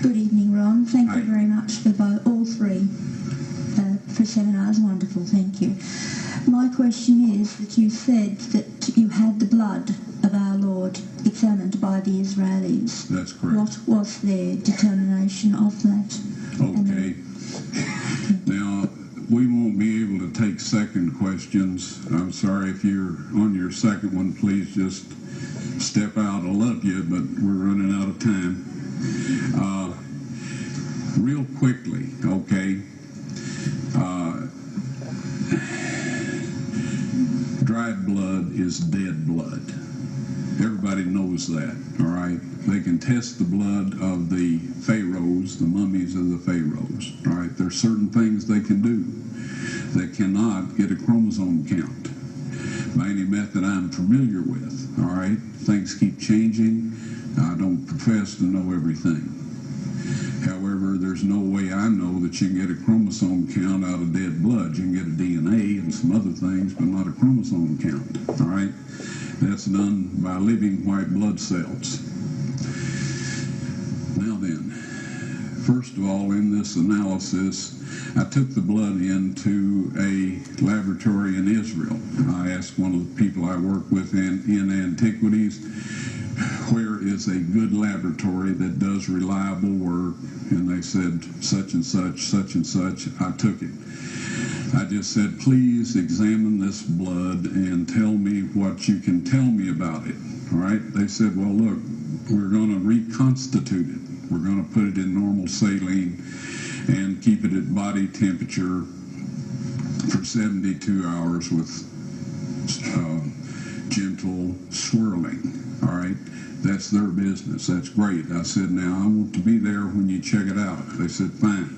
Good evening, Ron. Thank Hi. you very much for all three for seminars. Wonderful, thank you. My question is that you said that you had the blood of our Lord examined by the Israelis. That's correct. What was their determination of that? Okay. Now, we won't be able to take second questions. I'm sorry if you're on your second one, please just step out. I love you, but we're running out of time. Real quickly, okay. Dried blood is dead blood. Everybody knows that, all right? They can test the blood of the pharaohs, the mummies of the pharaohs, all right? There's certain things they can do. They cannot get a chromosome count by any method I'm familiar with, all right? Things keep changing. I don't profess to know everything. However, there's no way I know that you can get a chromosome count out of dead blood. You can get a DNA and some other things, but not a chromosome count, all right? That's done by living white blood cells. Now then, first of all, in this analysis, I took the blood into a laboratory in Israel. I asked one of the people I work with in antiquities, where is a good laboratory that does reliable work? And they said, such and such, such and such. I took it. I just said, please examine this blood and tell me what you can tell me about it. All right? They said, well, look, we're going to reconstitute it. We're going to put it in normal saline and keep it at body temperature for 72 hours with gentle swirling. All right? That's their business. That's great. I said, now I want to be there when you check it out. They said, fine.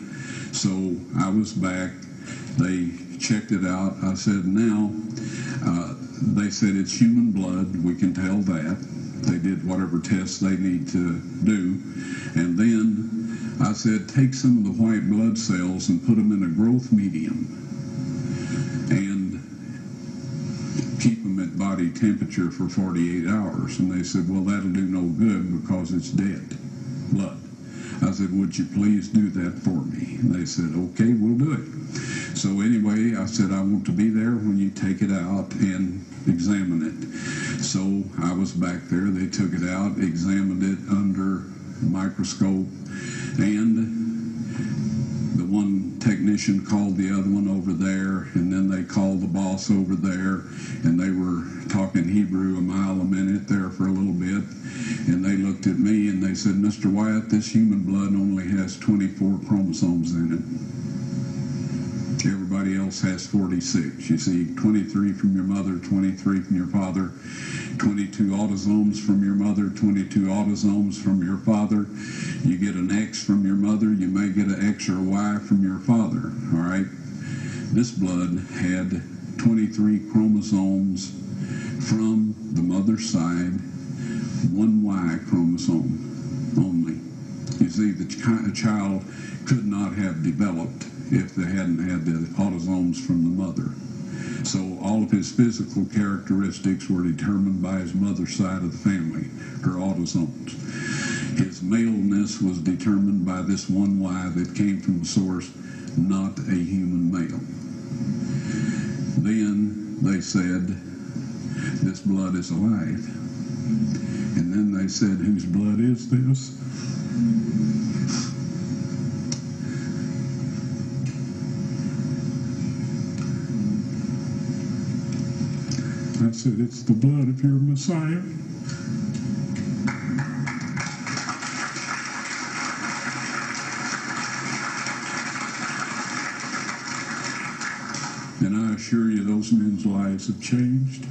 So I was back. They checked it out. I said, now, they said it's human blood. We can tell that. They did whatever tests they need to do. And then I said, take some of the white blood cells and put them in a growth medium and keep them at body temperature for 48 hours. And they said, well, that'll do no good because it's dead blood. I said, would you please do that for me? And they said, okay, we'll do it. So anyway, I said, I want to be there when you take it out and examine it. So I was back there. They took it out, examined it under a microscope, and the one technician called the other one over there, and then they called the boss over there, and they were talking Hebrew a mile a minute there for a little bit, and they looked at me and they said, Mr. Wyatt, this human blood only has 24 chromosomes in it. Everybody else has 46. You see, 23 from your mother, 23 from your father, 22 autosomes from your mother, 22 autosomes from your father. You get an X from your mother, you may get an X or Y from your father, all right? This blood had 23 chromosomes from the mother's side, one Y chromosome only. You see, the child could not have developed if they hadn't had the autosomes from the mother. So all of his physical characteristics were determined by his mother's side of the family, her autosomes. His maleness was determined by this one Y that came from the source, not a human male. Then they said, this blood is alive. And then they said, whose blood is this? I said, it's the blood of your Messiah. And I assure you, those men's lives have changed.